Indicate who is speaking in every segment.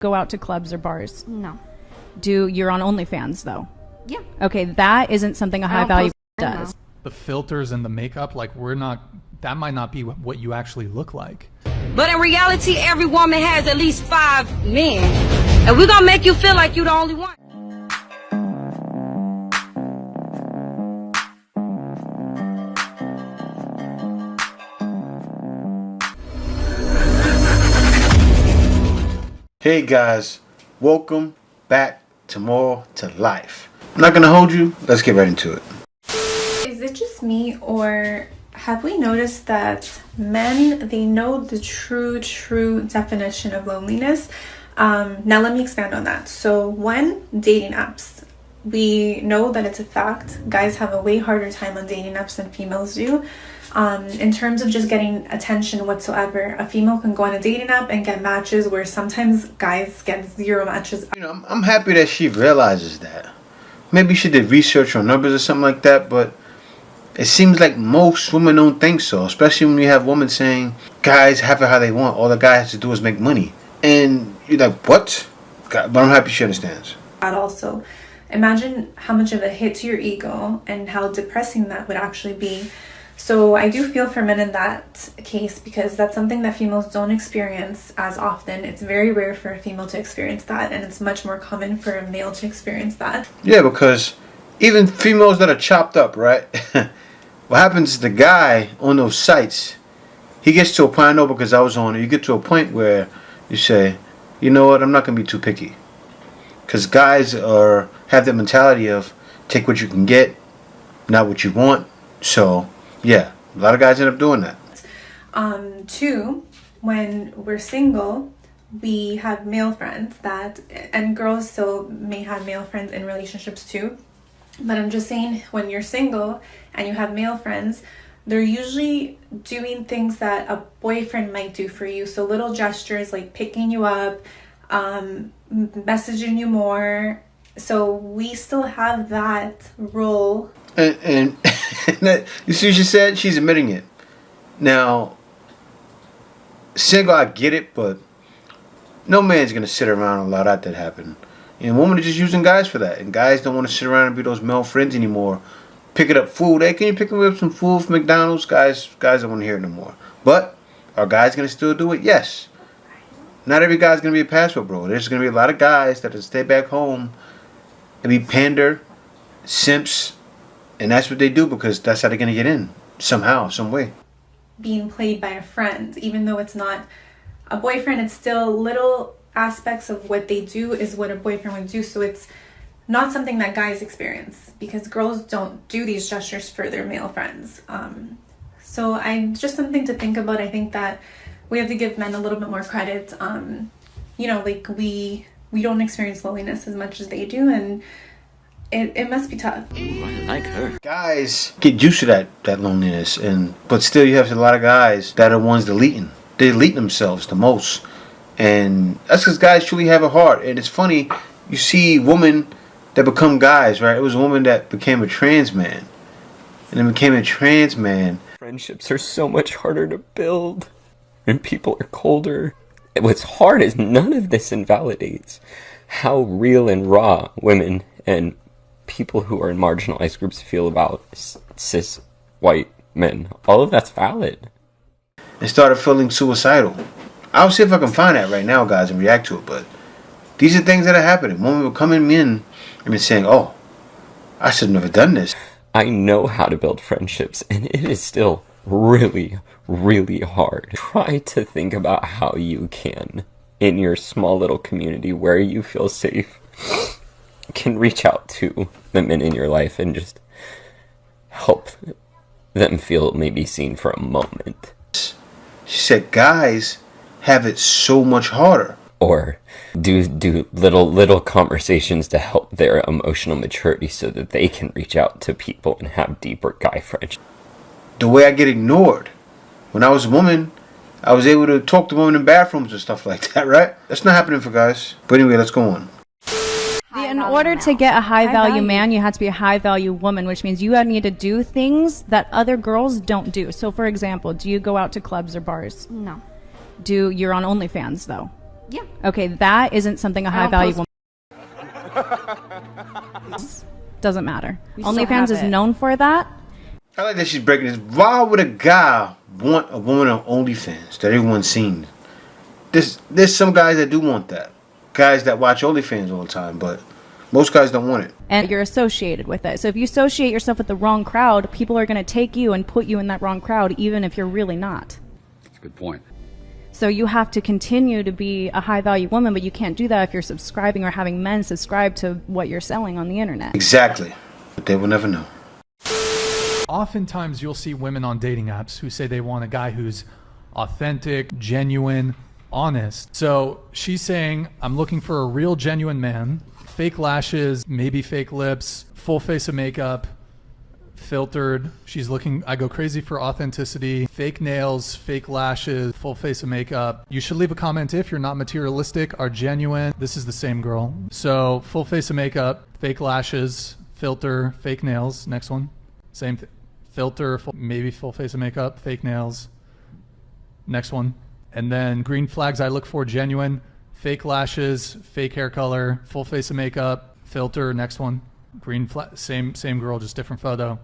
Speaker 1: Go out to clubs or bars?
Speaker 2: No.
Speaker 1: You're on OnlyFans though?
Speaker 2: Yeah.
Speaker 1: Okay, that isn't something a high value does.
Speaker 3: The filters and the makeup, like that might not be what you actually look like.
Speaker 4: But in reality, every woman has at least 5 men. And we're gonna make you feel like you're the only one.
Speaker 5: Hey guys, welcome back to More to Life. I'm not gonna hold you, let's get right into it.
Speaker 6: Is it just me, or have we noticed that men, they know the true definition of loneliness? Now let me expand on that. So when dating apps, we know that it's a fact, guys have a way harder time on dating apps than females do. In terms of just getting attention whatsoever, a female can go on a dating app and get matches where sometimes guys get 0 matches.
Speaker 5: You know, I'm happy that she realizes that. Maybe she did research on numbers or something like that, but it seems like most women don't think so, especially when you have women saying guys have it how they want, all the guy has to do is make money. And you're like, what? God, but I'm happy she understands.
Speaker 6: Also, imagine how much of a hit to your ego and how depressing that would actually be. So I do feel for men in that case, because that's something that females don't experience as often. It's very rare for a female to experience that, and it's much more common for a male to experience that.
Speaker 5: Yeah, because even females that are chopped up, right? What happens is the guy on those sites, he gets to a point, I know because I was on it, you get to a point where you say, you know what, I'm not going to be too picky. Because guys have the mentality of take what you can get, not what you want. So yeah, a lot of guys end up doing that.
Speaker 6: Two, when we're single, we have male friends and girls still may have male friends in relationships too. But I'm just saying, when you're single and you have male friends, they're usually doing things that a boyfriend might do for you. So little gestures like picking you up, messaging you more. So we still have that role.
Speaker 5: And you see what she said? She's admitting it. Now, single, I get it, but no man's going to sit around and allow that to happen. And women are just using guys for that. And guys don't want to sit around and be those male friends anymore. Picking up food. Hey, can you pick me up some food from McDonald's? Guys don't want to hear it no more. But are guys going to still do it? Yes. Not every guy's going to be a passport bro. There's going to be a lot of guys that will stay back home and be pander, simps. And that's what they do because that's how they're going to get in. Somehow, some way.
Speaker 6: Being played by a friend, even though it's not a boyfriend, it's still little aspects of what they do is what a boyfriend would do. So it's not something that guys experience, because girls don't do these gestures for their male friends. So just something to think about. I think that we have to give men a little bit more credit. You know, like we don't experience loneliness as much as they do, and it must be tough.
Speaker 7: Ooh, I like her.
Speaker 5: Guys get used to that loneliness, but still you have a lot of guys that are ones deleting. They delete themselves the most. And that's because guys truly have a heart. And it's funny, you see women that become guys, right? It was a woman that became a trans man. And then became a trans man.
Speaker 7: Friendships are so much harder to build. And people are colder. What's hard is none of this invalidates how real and raw women and people who are in marginalized groups feel about cis white men. All of that's valid.
Speaker 5: And started feeling suicidal. I'll see if I can find that right now, guys, and react to it. But these are things that are happening. Women were coming in and saying, oh, I should have never done this.
Speaker 7: I know how to build friendships, and it is still really, really hard. Try to think about how you can, in your small little community where you feel safe, can reach out to the men in your life and just help them feel maybe seen for a moment.
Speaker 5: She said guys have it so much harder.
Speaker 7: Or do little conversations to help their emotional maturity so that they can reach out to people and have deeper guy friendships.
Speaker 5: The way I get ignored. When I was a woman, I was able to talk to women in bathrooms and stuff like that, right? That's not happening for guys. But anyway, let's go on.
Speaker 1: In order to get a high value man, you have to be a high value woman, which means you need to do things that other girls don't do. So for example, do you go out to clubs or bars?
Speaker 2: No.
Speaker 1: You're on OnlyFans though? Yeah. Okay, that isn't something a high value woman. Doesn't matter. OnlyFans is known for that.
Speaker 5: I like that she's breaking this. Why would a guy want a woman on OnlyFans that everyone's seen? There's some guys that do want that. Guys that watch OnlyFans all the time, but most guys don't want it.
Speaker 1: And you're associated with it. So if you associate yourself with the wrong crowd, people are going to take you and put you in that wrong crowd, even if you're really not.
Speaker 2: That's a good point.
Speaker 1: So you have to continue to be a high value woman, but you can't do that if you're subscribing or having men subscribe to what you're selling on the internet.
Speaker 5: Exactly. But they will never know.
Speaker 3: Oftentimes you'll see women on dating apps who say they want a guy who's authentic, genuine, honest. So she's saying, I'm looking for a real genuine man, fake lashes, maybe fake lips, full face of makeup, filtered. She's looking, I go crazy for authenticity, fake nails, fake lashes, full face of makeup. You should leave a comment if you're not materialistic, are genuine. This is the same girl. So full face of makeup, fake lashes, filter, fake nails. Next one. Same thing. Filter, maybe full face of makeup, fake nails. Next one. And then green flags I look for: genuine, fake lashes, fake hair color, full face of makeup, filter. Next one. Green flag, same girl, just different photo.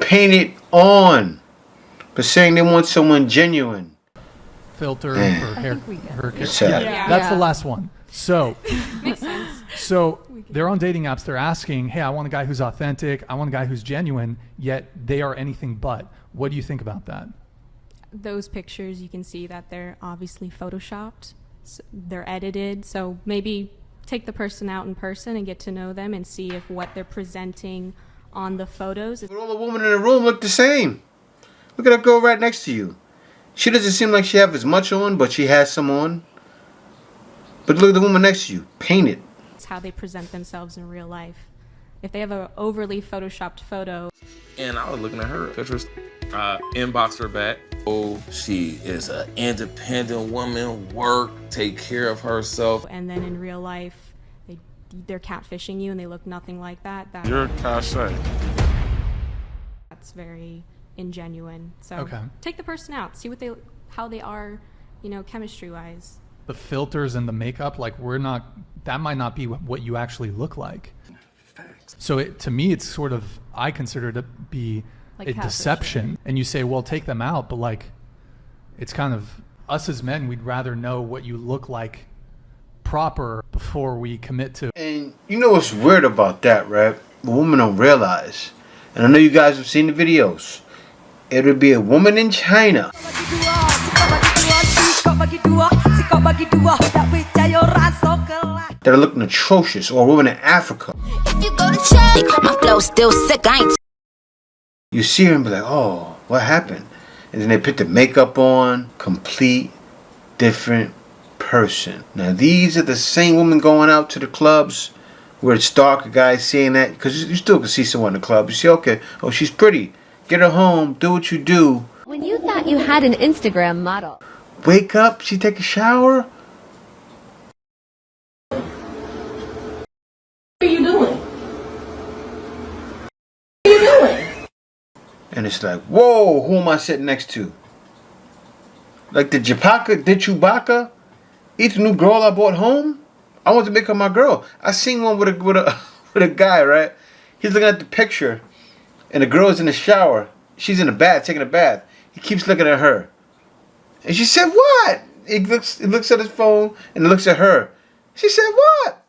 Speaker 5: Paint it on. But saying they want someone genuine.
Speaker 3: Filter for hair.
Speaker 5: Yeah.
Speaker 3: That's the last one. So makes sense. So they're on dating apps. They're asking, hey, I want a guy who's authentic. I want a guy who's genuine. Yet they are anything but. What do you think about that?
Speaker 8: Those pictures, you can see that they're obviously photoshopped. So they're edited. So maybe take the person out in person and get to know them and see if what they're presenting on the photos.
Speaker 5: But all the women in the room look the same. Look at that girl right next to you. She doesn't seem like she has as much on, but she has some on. But look at the woman next to you. Painted.
Speaker 8: It's how they present themselves in real life. If they have an overly photoshopped photo.
Speaker 9: And I was looking at her pictures, inbox her back. Oh, she is an independent woman, work, take care of herself.
Speaker 8: And then in real life, they're catfishing you and they look nothing like that.
Speaker 9: You're cachet.
Speaker 8: That's very ingenuine. So
Speaker 3: Okay.
Speaker 8: take the person out, see how they are, chemistry wise.
Speaker 3: The filters and the makeup, like that might not be what you actually look like. So to me, it's sort of, I consider it to be
Speaker 1: Like
Speaker 3: a deception. And you say, well, take them out. But like, it's kind of, us as men, we'd rather know what you look like proper before we commit to.
Speaker 5: And you know what's weird about that, right? The women don't realize. And I know you guys have seen the videos. It'll be a woman in China that are looking atrocious, or a woman in Africa.
Speaker 10: If you go to church, my flow still sick. I ain't.
Speaker 5: You see her and be like, oh, what happened? And then they put the makeup on, complete different person. Now these are the same women going out to the clubs where it's dark, a guy saying that, because you still can see someone in the club. You say, okay, oh, she's pretty. Get her home, do what you do.
Speaker 11: When you thought you had an Instagram model.
Speaker 5: Wake up, she take a shower.
Speaker 12: What are you doing? What are you doing?
Speaker 5: And it's like, whoa, who am I sitting next to? Like the Chewbacca? Each new girl I brought home, I want to make her my girl. I seen one with a guy, right? He's looking at the picture, and the girl's in the shower. She's in the bath, taking a bath. He keeps looking at her. And she said, what? He looks at his phone and looks at her. She said, what?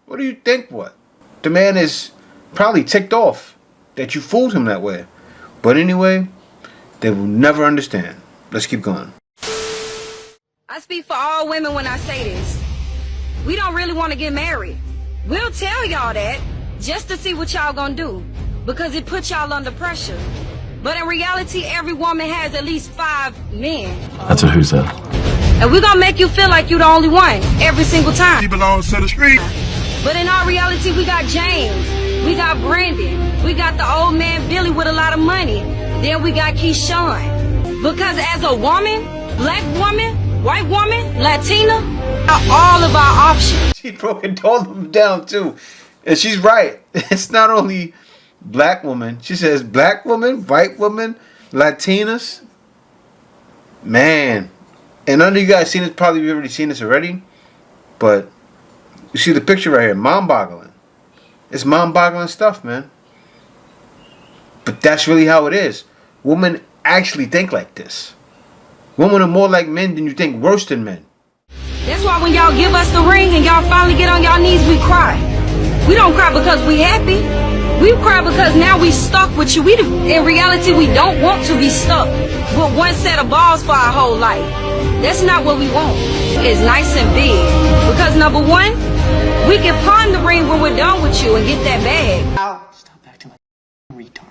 Speaker 5: What do you think, what? The man is probably ticked off that you fooled him that way. But anyway, they will never understand. Let's keep going.
Speaker 4: I speak for all women when I say this. We don't really want to get married. We'll tell y'all that just to see what y'all gonna do, because it puts y'all under pressure. But in reality, every woman has at least 5 men.
Speaker 2: That's a who's that?
Speaker 4: And we're gonna make you feel like you're the only one every single time.
Speaker 9: He belongs to the street.
Speaker 4: But in our reality, we got James, we got Brandon, we got the old man Billy with a lot of money, then we got Keyshawn. Because as a woman, black woman, white woman, Latina, all of our options.
Speaker 5: She broke it all of them down too. And she's right. It's not only black woman. She says black woman, white woman, Latinas. Man. And none of you guys seen this, probably you've already seen this already. But you see the picture right here, mind-boggling. It's mind-boggling stuff, man. But that's really how it is. Women actually think like this. Women are more like men than you think, worse than men.
Speaker 4: That's why when y'all give us the ring and y'all finally get on y'all knees, we cry. We don't cry because we happy. We cry because now we stuck with you. In reality, we don't want to be stuck with one set of balls for our whole life. That's not what we want. It's nice and big. Because number one, we can pawn the ring when we're done with you and get that bag.
Speaker 12: Stop acting like a retard.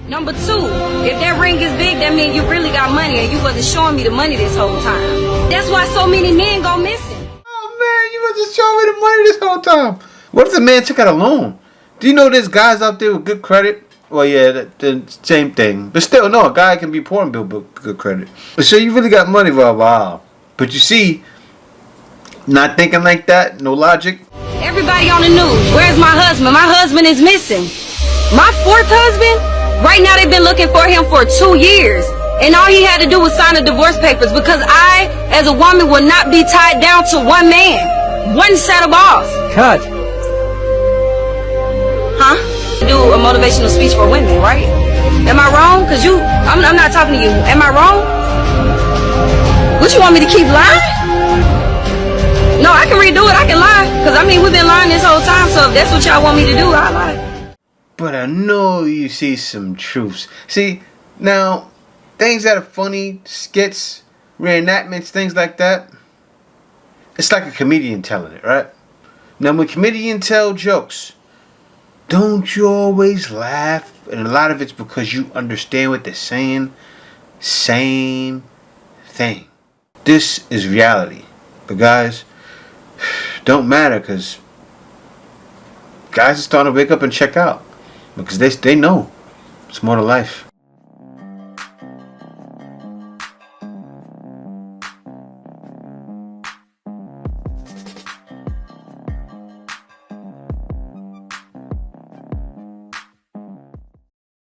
Speaker 4: Number two, if that ring is big, that means you really got money and you wasn't showing me the money this whole time. That's why so many men go missing.
Speaker 5: Oh man, you wasn't showing me the money this whole time. What if the man took out a loan? Do you know there's guys out there with good credit? Well, yeah, the same thing. But still, no, a guy can be poor and build good credit. So you really got money for a while. But you see, not thinking like that, no logic.
Speaker 4: Everybody on the news, where's my husband? My husband is missing. My fourth husband? Right now they've been looking for him for 2 years. And all he had to do was sign the divorce papers because I, as a woman, will not be tied down to one man. One set of balls.
Speaker 12: Cut.
Speaker 4: Huh? Do a motivational speech for women, right? Am I wrong? Cause I'm not talking to you. Am I wrong? What, you want me to keep lying? No, I can redo it. I can lie. Cause I mean, we've been lying this whole time. So if that's what y'all want me to do, I'll lie.
Speaker 5: But I know you see some truths. See, now, things that are funny, skits, reenactments, things like that, it's like a comedian telling it, right? Now, when comedians tell jokes, don't you always laugh? And a lot of it's because you understand what they're saying. Same thing. This is reality. But guys, don't matter, because guys are starting to wake up and check out. Because they know it's more to life.